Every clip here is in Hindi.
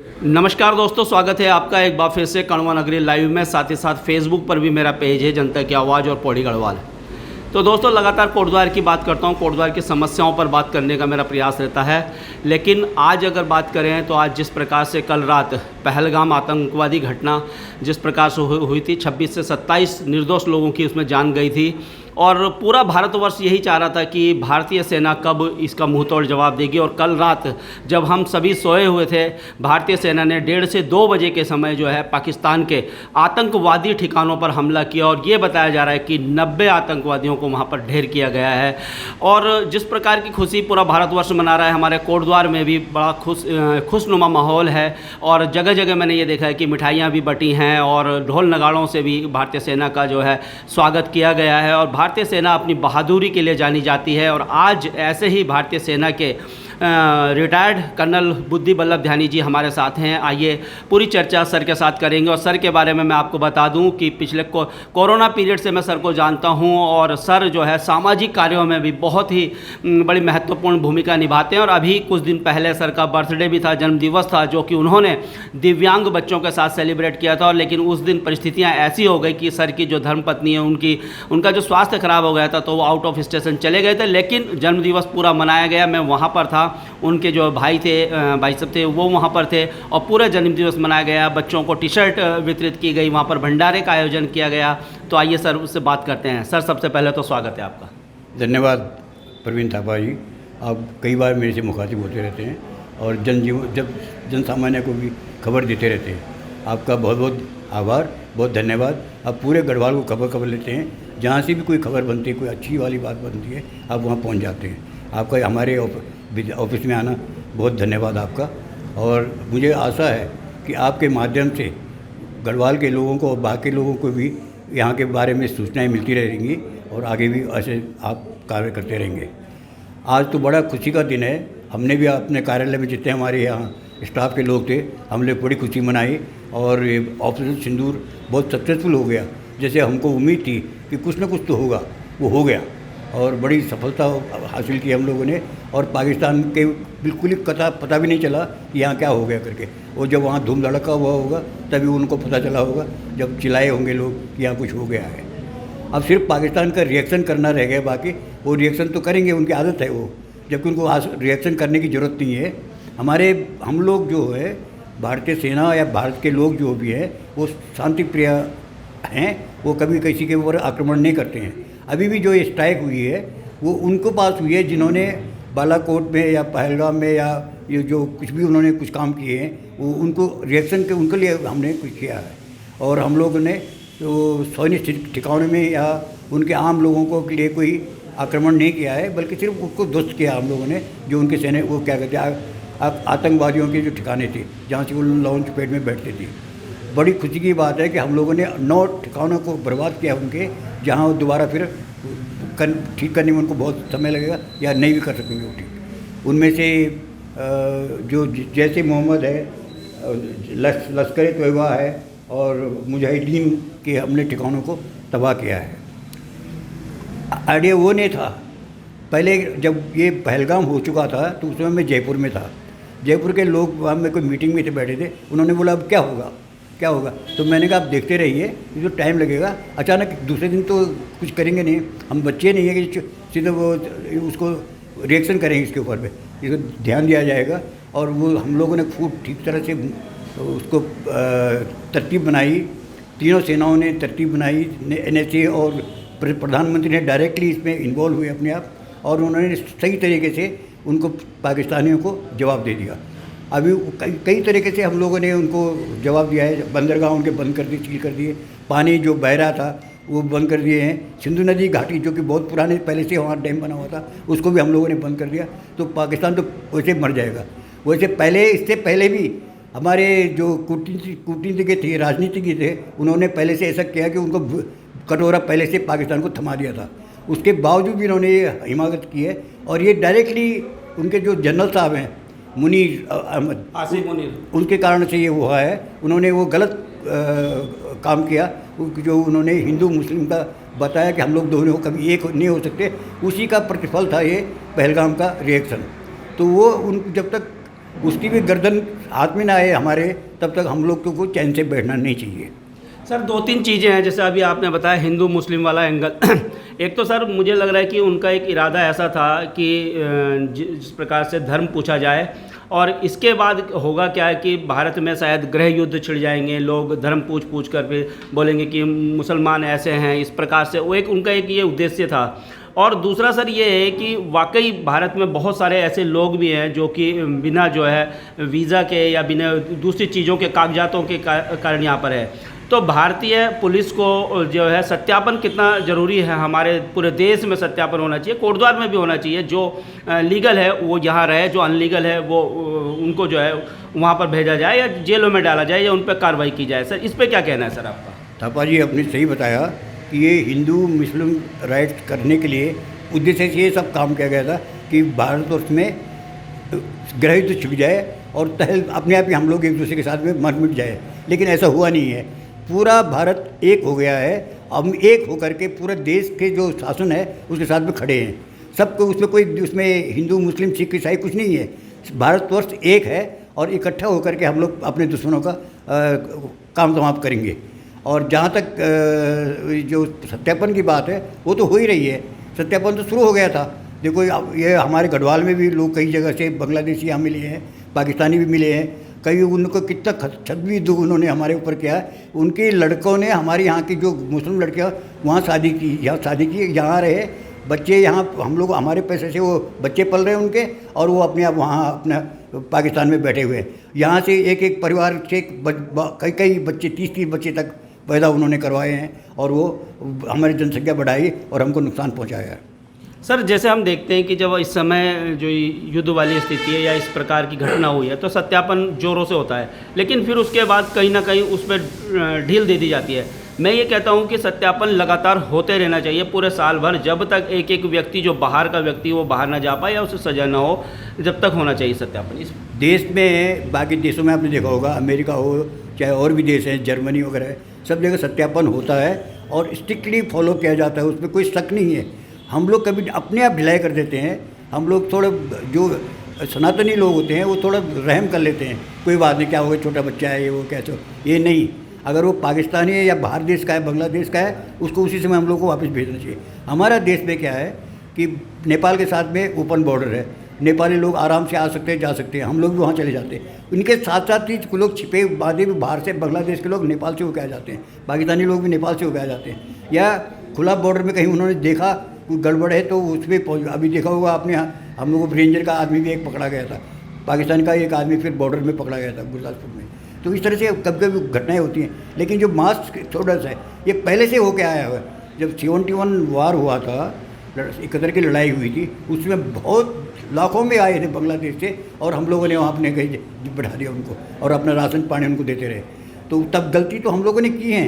नमस्कार दोस्तों, स्वागत है आपका एक बार फिर से कड़वा नगरी लाइव में। साथ ही साथ फेसबुक पर भी मेरा पेज है जनता की आवाज़ और पौड़ी गढ़वाल। तो दोस्तों लगातार कोटद्वार की बात करता हूँ, कोटद्वार की समस्याओं पर बात करने का मेरा प्रयास रहता है। लेकिन आज अगर बात करें तो आज जिस प्रकार से कल रात पहलगाम आतंकवादी घटना जिस प्रकार से हुई थी, 26 से 27 निर्दोष लोगों की उसमें जान गई थी और पूरा भारतवर्ष यही चाह रहा था कि भारतीय सेना कब इसका मुंहतोड़ जवाब देगी। और कल रात जब हम सभी सोए हुए थे, भारतीय सेना ने 1:30 से 2 बजे के समय जो है पाकिस्तान के आतंकवादी ठिकानों पर हमला किया और ये बताया जा रहा है कि 90 आतंकवादियों को वहाँ पर ढेर किया गया है। और जिस प्रकार की खुशी पूरा भारतवर्ष मना रहा है, हमारे कोटद्वार में भी बड़ा खुशनुमा माहौल है और जगह जगह मैंने ये देखा है कि मिठाइयाँ भी बटी हैं और ढोल नगाड़ों से भी भारतीय सेना का जो है स्वागत किया गया है। और भारतीय सेना अपनी बहादुरी के लिए जानी जाती है। और आज ऐसे ही भारतीय सेना के रिटायर्ड कर्नल बुद्धि बल्लभ ध्यानी जी हमारे साथ हैं। आइए पूरी चर्चा सर के साथ करेंगे। और सर के बारे में मैं आपको बता दूं कि पिछले कोरोना पीरियड से मैं सर को जानता हूं और सर जो है सामाजिक कार्यों में भी बहुत ही बड़ी महत्वपूर्ण भूमिका निभाते हैं। और अभी कुछ दिन पहले सर का बर्थडे भी था, जन्मदिवस था, जो कि उन्होंने दिव्यांग बच्चों के साथ सेलिब्रेट किया था। और लेकिन उस दिन परिस्थितियाँ ऐसी हो गई कि सर की जो धर्मपत्नी है उनका जो स्वास्थ्य खराब हो गया था, तो वो आउट ऑफ स्टेशन चले गए थे। लेकिन जन्मदिवस पूरा मनाया गया, मैं वहाँ पर था, उनके जो भाई साहब थे वो वहाँ पर थे और पूरा जन्मदिवस मनाया गया। बच्चों को टी शर्ट वितरित की गई, वहाँ पर भंडारे का आयोजन किया गया। तो आइए सर उससे बात करते हैं। सर सबसे पहले तो स्वागत है आपका। धन्यवाद प्रवीण थापा जी, आप कई बार मेरे से मुखातिब होते रहते हैं और जन सामान्य को भी खबर देते रहते हैं। आपका बहुत बहुत आभार, बहुत धन्यवाद। आप पूरे गढ़वाल को खबर लेते हैं, जहाँ से भी कोई खबर बनती है, कोई अच्छी वाली बात बनती है, आप वहाँ पहुँच जाते हैं। आपका हमारे ऑफिस में आना बहुत धन्यवाद आपका। और मुझे आशा है कि आपके माध्यम से गढ़वाल के लोगों को और बाकी लोगों को भी यहाँ के बारे में सूचनाएं मिलती रहेंगी और आगे भी ऐसे आप कार्य करते रहेंगे। आज तो बड़ा खुशी का दिन है। हमने भी अपने कार्यालय में जितने हमारे यहाँ स्टाफ के लोग थे, हमने बड़ी खुशी मनाई और ऑपरेशन सिंदूर बहुत सक्सेसफुल हो गया। जैसे हमको उम्मीद थी कि कुछ ना कुछ तो होगा, वो हो गया और बड़ी सफलता हासिल की हम लोगों ने। और पाकिस्तान के बिल्कुल ही पता भी नहीं चला कि यहाँ क्या हो गया करके। और जब वहाँ धूम धड़का हुआ होगा तभी उनको पता चला होगा, जब चिल्लाए होंगे लोग कि यहाँ कुछ हो गया है। अब सिर्फ पाकिस्तान का रिएक्शन करना रह गया, बाकी वो रिएक्शन तो करेंगे, उनकी आदत है वो, जबकि उनको रिएक्शन करने की ज़रूरत नहीं है। हम लोग जो है भारतीय सेना या भारत के लोग जो भी है वो शांति प्रिय हैं, वो कभी किसी के ऊपर आक्रमण नहीं करते हैं। अभी भी जो स्ट्राइक हुई है वो उनको पास हुई है जिन्होंने बालाकोट में या पहलगाम में या ये जो कुछ भी उन्होंने कुछ काम किए हैं, वो उनको रिएक्शन के उनके लिए हमने कुछ किया है। और हम लोगों ने तो सैन्य ठिकानों में या उनके आम लोगों को के लिए कोई आक्रमण नहीं किया है, बल्कि सिर्फ उसको ध्वस्त किया हम लोगों ने। जो उनके सेना वो क्या कहते हैं आतंकवादियों के जो ठिकाने थे जहाँ से वो लॉन्च पैड में बैठते थे। बड़ी खुशी की बात है कि हम लोगों ने 9 ठिकानों को बर्बाद किया उनके, जहाँ वो दोबारा फिर ठीक करने में उनको बहुत समय लगेगा या नहीं भी कर सकेंगे वो ठीक। उनमें से जो जैसे मोहम्मद है, लश्कर तोयबा है और मुजाहिदीन के हमने ठिकानों को तबाह किया है। आइडिया वो नहीं था, पहले जब ये पहलगाम हो चुका था तो उस समय मैं जयपुर में था। जयपुर के लोग वहाँ में कोई मीटिंग में थे, बैठे थे, उन्होंने बोला अब क्या होगा। तो मैंने कहा आप देखते रहिए, ये तो टाइम लगेगा। अचानक दूसरे दिन तो कुछ करेंगे नहीं, हम बच्चे नहीं है कि सीधे वो उसको रिएक्शन करेंगे इसके ऊपर पे, इसको ध्यान दिया जाएगा। और वो हम लोगों ने खूब ठीक तरह से उसको तरतीब बनाई, तीनों सेनाओं ने तरतीब बनाई। NSA और प्रधानमंत्री ने डायरेक्टली इसमें इन्वॉल्व हुए अपने आप, और उन्होंने सही तरीके से उनको पाकिस्तानियों को जवाब दे दिया। अभी कई तरीके से हम लोगों ने उनको जवाब दिया है। बंदरगाह उनके बंद कर दिए, सील कर दिए। पानी जो बह रहा था वो बंद कर दिए हैं। सिंधु नदी घाटी जो कि बहुत पुराने पहले से वहाँ डैम बना हुआ था, उसको भी हम लोगों ने बंद कर दिया। तो पाकिस्तान तो वैसे मर जाएगा। वैसे इससे पहले भी हमारे जो कूटनीतिज्ञ थे, राजनीतिज्ञ थे, उन्होंने पहले से ऐसा किया कि उनको कटोरा पहले से पाकिस्तान को थमा दिया था। उसके बावजूद भी इन्होंने ये हिमाकत की है। और ये डायरेक्टली उनके जो जनरल साहब हैं मुनीर अहमद, आसिफ मुनीर, उनके कारण से ये हुआ है। उन्होंने वो गलत काम किया, जो उन्होंने हिंदू मुस्लिम का बताया कि हम लोग दोनों कभी एक नहीं हो सकते, उसी का प्रतिफल था ये पहलगाम का रिएक्शन। तो वो जब तक उसकी भी गर्दन हाथ में ना आए हमारे, तब तक हम लोग को चैन से बैठना नहीं चाहिए। सर 2-3 चीज़ें हैं, जैसे अभी आपने बताया हिंदू मुस्लिम वाला एंगल एक तो सर मुझे लग रहा है कि उनका एक इरादा ऐसा था कि जिस प्रकार से धर्म पूछा जाए, और इसके बाद होगा क्या है कि भारत में शायद गृह युद्ध छिड़ जाएंगे, लोग धर्म पूछ कर फिर बोलेंगे कि मुसलमान ऐसे हैं, इस प्रकार से वो एक उनका एक ये उद्देश्य था। और दूसरा सर ये है कि वाकई भारत में बहुत सारे ऐसे लोग भी हैं जो कि बिना जो है वीज़ा के या बिना दूसरी चीज़ों के कागजातों के कारण यहाँ पर है। तो भारतीय पुलिस को जो है सत्यापन कितना ज़रूरी है, हमारे पूरे देश में सत्यापन होना चाहिए, कोटद्वार में भी होना चाहिए, जो लीगल है वो यहाँ रहे, जो अनलीगल है वो उनको जो है वहाँ पर भेजा जाए या जेलों में डाला जाए या उन पर कार्रवाई की जाए। सर इस पर क्या कहना है सर आपका? थापा जी आपने सही बताया कि ये हिंदू मुस्लिम राइट्स करने के लिए उद्देश्य से ये सब काम किया गया था कि भारतवर्ष में गृह युद्ध छिप जाए और तहल अपने आप ही हम लोग एक दूसरे के साथ में मर मिट जाए, लेकिन ऐसा हुआ नहीं है। पूरा भारत एक हो गया है, हम एक होकर के पूरा देश के जो शासन है उसके साथ में खड़े हैं। सबको उसमें कोई उसमें हिंदू मुस्लिम सिख ईसाई कुछ नहीं है, भारतवर्ष एक है और इकट्ठा होकर के हम लोग अपने दुश्मनों का काम समाप्त करेंगे। और जहाँ तक जो सत्यापन की बात है वो तो हो ही रही है, सत्यापन तो शुरू हो गया था। देखो ये हमारे गढ़वाल में भी लोग कई जगह से बांग्लादेशी यहाँ मिले हैं, पाकिस्तानी भी मिले हैं, कई उनको कितना छद्मी दुख उन्होंने हमारे ऊपर किया है। उनके लड़कों ने हमारे यहाँ की जो मुस्लिम लड़कियाँ वहाँ शादी की, यहाँ शादी की, यहाँ रहे बच्चे, यहाँ हम लोग हमारे पैसे से वो बच्चे पल रहे हैं उनके, और वो अपने आप वहाँ अपना पाकिस्तान में बैठे हुए हैं। यहाँ से एक एक परिवार से कई कई बच्चे 30-30 बच्चे तक पैदा उन्होंने करवाए हैं, और वो हमारी जनसंख्या बढ़ाई और हमको नुकसान पहुँचाया है। सर जैसे हम देखते हैं कि जब इस समय जो युद्ध वाली स्थिति है या इस प्रकार की घटना हुई है तो सत्यापन जोरों से होता है, लेकिन फिर उसके बाद कहीं ना कहीं उस पर ढील दे दी जाती है। मैं ये कहता हूँ कि सत्यापन लगातार होते रहना चाहिए पूरे साल भर, जब तक एक एक व्यक्ति जो बाहर का व्यक्ति वो बाहर ना जा पाए या उसे सजा ना हो, जब तक होना चाहिए सत्यापन। इस देश में बाकी देशों में आपने देखा होगा, अमेरिका हो चाहे और भी देश हैं, जर्मनी वगैरह, सब जगह सत्यापन होता है और स्ट्रिक्टली फॉलो किया जाता है, उसमें कोई शक नहीं है। हम लोग कभी अपने आप ढिलाई कर देते हैं, हम लोग थोड़ा जो सनातनी लोग होते हैं वो थोड़ा रहम कर लेते हैं, कोई बात नहीं, क्या होगा, छोटा बच्चा है, ये वो कैसे, ये नहीं। अगर वो पाकिस्तानी है या बाहर देश का है, बांग्लादेश का है, उसको उसी समय हम लोग को वापस भेजना चाहिए। हमारा देश में क्या है कि नेपाल के साथ में ओपन बॉर्डर है, नेपाली लोग आराम से आ सकते हैं, जा सकते हैं, हम लोग भी वहाँ चले जाते हैं। उनके साथ साथ ही कुछ लोग छिपे बाधे भी बाहर से, बांग्लादेश के लोग नेपाल से होकर आ जाते हैं, पाकिस्तानी लोग भी नेपाल से होकर आ जाते हैं, या खुला बॉर्डर में कहीं उन्होंने देखा कोई गड़बड़ है तो उसमें अभी देखा होगा आपने, हम लोगों को रेंजर का आदमी भी एक पकड़ा गया था, पाकिस्तान का एक आदमी फिर बॉर्डर में पकड़ा गया था गुरदासपुर में। तो इस तरह से कभी कभी घटनाएं होती हैं, लेकिन जो मास एक्सोडस है ये पहले से होके आया हुआ है। जब 71 वार हुआ था, इकहत्तर की लड़ाई हुई थी, उसमें बहुत लाखों में आए थे बांग्लादेश से, और हम लोगों ने वहाँ अपने कहीं बैठा दिया उनको और अपना राशन पानी उनको देते रहे। तो तब गलती तो हम लोगों ने की है,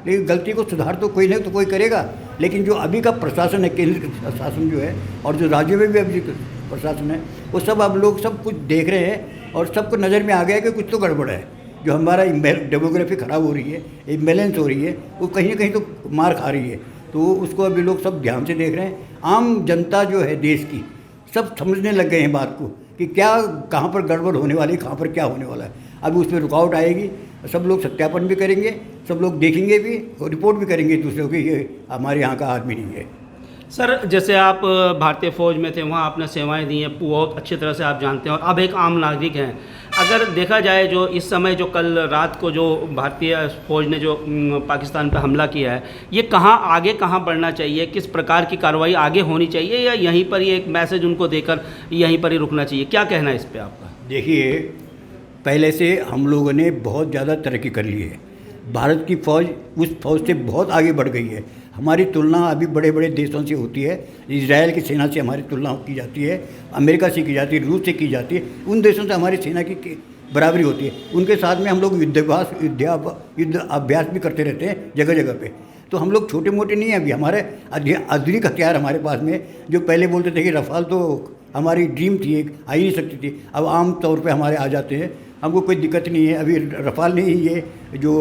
लेकिन गलती को सुधार तो कोई नहीं तो कोई करेगा। लेकिन जो अभी का प्रशासन है, केंद्र का शासन जो है, और जो राज्यों में भी अभी प्रशासन है, वो सब अब लोग सब कुछ देख रहे हैं और सबको नज़र में आ गया कि कुछ तो गड़बड़ है। जो हमारा डेमोग्राफी ख़राब हो रही है, इम्बैलेंस हो रही है, वो कहीं ना कहीं तो मार खा रही है, तो उसको अभी लोग सब ध्यान से देख रहे हैं। आम जनता जो है देश की, सब समझने लग गए हैं बात को कि क्या कहाँ पर गड़बड़ होने वाली है, कहाँ पर क्या होने वाला है। अभी उसमें रुकावट आएगी, सब लोग सत्यापन भी करेंगे, सब लोग देखेंगे भी, रिपोर्ट भी करेंगे दूसरों की, ये हमारे यहाँ का आदमी नहीं है। सर जैसे आप भारतीय फ़ौज में थे, वहाँ आपने सेवाएं दी हैं, बहुत अच्छी तरह से आप जानते हैं, और अब एक आम नागरिक हैं। अगर देखा जाए जो इस समय जो कल रात को जो भारतीय फ़ौज ने जो पाकिस्तान पर हमला किया है, ये कहाँ आगे कहाँ बढ़ना चाहिए, किस प्रकार की कार्रवाई आगे होनी चाहिए, या यहीं पर ही एक मैसेज उनको देकर यहीं पर ही रुकना चाहिए, क्या कहना है इस पर आपका? देखिए, पहले से हम लोगों ने बहुत ज़्यादा तरक्की कर ली है, भारत की फ़ौज उस फौज से बहुत आगे बढ़ गई है। हमारी तुलना अभी बड़े बड़े देशों से होती है, इजराइल की सेना से हमारी तुलना की जाती है, अमेरिका से की जाती है, रूस से की जाती है, उन देशों से हमारी सेना की बराबरी होती है। उनके साथ में हम लोग युद्ध अभ्यास भी करते रहते हैं जगह जगह पे। तो हम लोग छोटे मोटे नहीं हैं, अभी हमारे आधुनिक हथियार हमारे पास में, जो पहले बोलते थे कि रफाल तो हमारी ड्रीम थी, एक आ ही नहीं सकती थी, अब आम तौर पे हमारे आ जाते हैं, हमको कोई दिक्कत नहीं है। अभी रफाल ने ही ये जो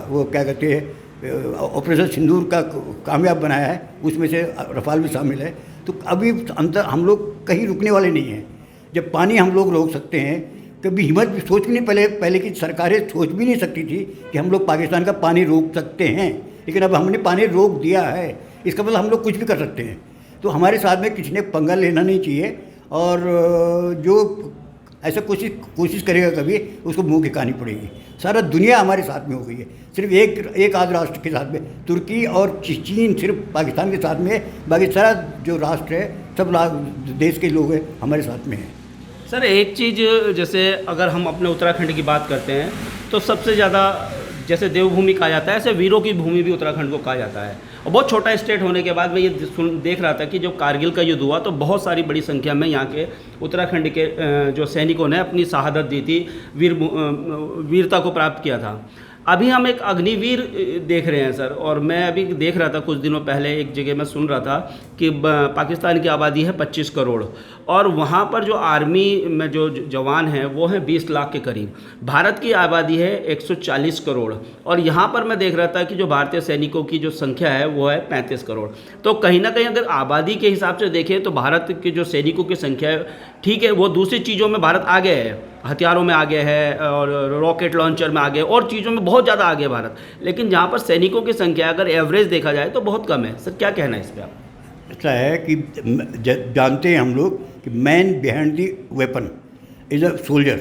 वो क्या कहते हैं ऑपरेशन सिंदूर का कामयाब बनाया है, उसमें से रफाल भी शामिल है। तो अभी अंतर हम लोग कहीं रुकने वाले नहीं हैं। जब पानी हम लोग रोक सकते हैं, कभी हिम्मत भी सोच भी नहीं, पहले की सरकारें सोच भी नहीं सकती थी कि हम लोग पाकिस्तान का पानी रोक सकते हैं, लेकिन अब हमने पानी रोक दिया है, इसका मतलब हम लोग कुछ भी कर सकते हैं। तो हमारे साथ में किसी ने पंगा लेना नहीं चाहिए, और जो ऐसा कोशिश करेगा कभी, उसको मुंह की कहानी पड़ेगी। सारा दुनिया हमारे साथ में हो गई है, सिर्फ एक आध राष्ट्र के साथ में, तुर्की और चीन सिर्फ पाकिस्तान के साथ में, बाकी सारा जो राष्ट्र है सब देश के लोग हैं हमारे साथ में हैं। सर एक चीज़, जैसे अगर हम अपने उत्तराखंड की बात करते हैं तो सबसे ज़्यादा जैसे देवभूमि कहा जाता है, ऐसे वीरों की भूमि भी उत्तराखंड को कहा जाता है। और बहुत छोटा स्टेट होने के बाद मैं ये देख रहा था कि जब कारगिल का युद्ध हुआ तो बहुत सारी बड़ी संख्या में यहाँ के उत्तराखंड के जो सैनिकों ने अपनी शहादत दी थी, वीरता को प्राप्त किया था। अभी हम एक अग्निवीर देख रहे हैं सर, और मैं अभी देख रहा था कुछ दिनों पहले एक जगह मैं सुन रहा था कि पाकिस्तान की आबादी है 25 करोड़, और वहाँ पर जो आर्मी में जो जवान हैं वो हैं 20 लाख के करीब। भारत की आबादी है 140 करोड़, और यहाँ पर मैं देख रहा था कि जो भारतीय सैनिकों की जो संख्या है वो है 35 करोड़। तो कहीं ना कहीं अगर आबादी के हिसाब से देखें तो भारत के जो सैनिकों की संख्या है, ठीक है, वो दूसरी चीज़ों में भारत आगे है, हथियारों में आगे है, और रॉकेट लॉन्चर में आगे, और चीज़ों में बहुत ज़्यादा आगे है भारत, लेकिन जहाँ पर सैनिकों की संख्या अगर एवरेज देखा जाए तो बहुत कम है। सर क्या कहना है इस पर आप? ऐसा है कि जानते हैं हम लोग कि man behind the weapon is a soldier.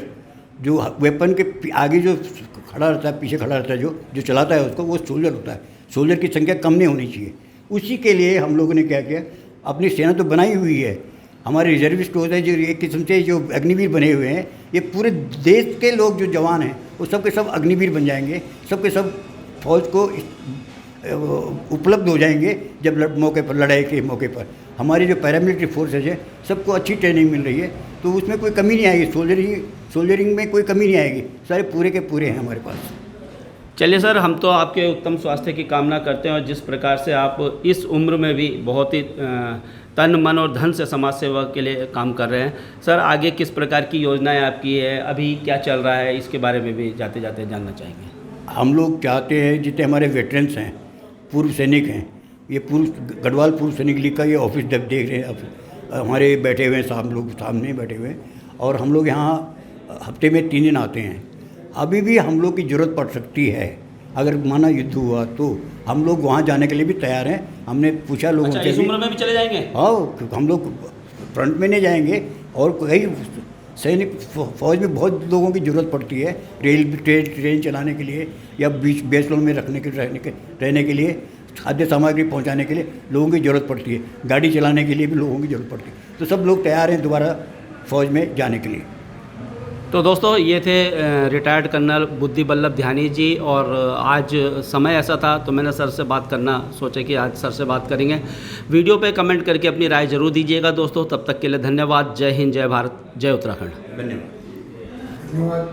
जो वेपन के आगे जो खड़ा रहता है, पीछे खड़ा रहता है, जो चलाता है उसको, वो सोल्जर होता है। सोल्जर की संख्या कम नहीं होनी चाहिए। उसी के लिए हम लोगों ने क्या किया, अपनी सेना तो बनाई हुई है, हमारे रिजर्विस्ट होते हैं जो एक किस्म से जो अग्निवीर बने हुए हैं, ये पूरे देश के लोग जो जवान हैं वो सब के सब अग्निवीर बन जाएंगे, सब के सब फौज को उपलब्ध हो जाएंगे जब मौके पर, लड़ाई के मौके पर। हमारी जो पैरामिलिट्री फोर्सेज है सबको अच्छी ट्रेनिंग मिल रही है, तो उसमें कोई कमी नहीं आएगी, सोल्जरिंग में कोई कमी नहीं आएगी, सारे पूरे के पूरे हैं हमारे पास। चलिए सर, हम तो आपके उत्तम स्वास्थ्य की कामना करते हैं, और जिस प्रकार से आप इस उम्र में भी बहुत ही तन मन और धन से समाज सेवा के लिए काम कर रहे हैं। सर आगे किस प्रकार की योजनाएं आपकी है, अभी क्या चल रहा है, इसके बारे में भी जाते जाते जानना चाहेंगे। हम लोग चाहते हैं जितने हमारे वेटरन्स हैं, पूर्व सैनिक हैं, ये गढ़वाल पूर्व सैनिक लीग का ये ऑफिस जब देख रहे हैं, अब हमारे बैठे हुए हैं, साहब लोग सामने बैठे हुए हैं, और हम लोग यहाँ हफ्ते में 3 दिन आते हैं। अभी भी हम लोग की ज़रूरत पड़ सकती है, अगर माना युद्ध हुआ तो हम लोग वहाँ जाने के लिए भी तैयार हैं। हमने पूछा लोगों से, इस उम्र में भी चले जाएंगे? हाँ, हम लोग फ्रंट में नहीं जाएंगे, और कई सैनिक फौज में बहुत लोगों की ज़रूरत पड़ती है, ट्रेन चलाने के लिए, या बीच बेस में रहने के लिए, खाद्य सामग्री पहुंचाने के लिए लोगों की ज़रूरत पड़ती है, गाड़ी चलाने के लिए भी लोगों की ज़रूरत पड़ती है, तो सब लोग तैयार हैं दोबारा फौज में जाने के लिए। तो दोस्तों ये थे रिटायर्ड कर्नल बुद्धि बल्लभ ध्यानी जी, और आज समय ऐसा था तो मैंने सर से बात करना सोचा कि आज सर से बात करेंगे। वीडियो पे कमेंट करके अपनी राय ज़रूर दीजिएगा दोस्तों। तब तक के लिए धन्यवाद। जय हिंद, जय भारत, जय उत्तराखंड। धन्यवाद।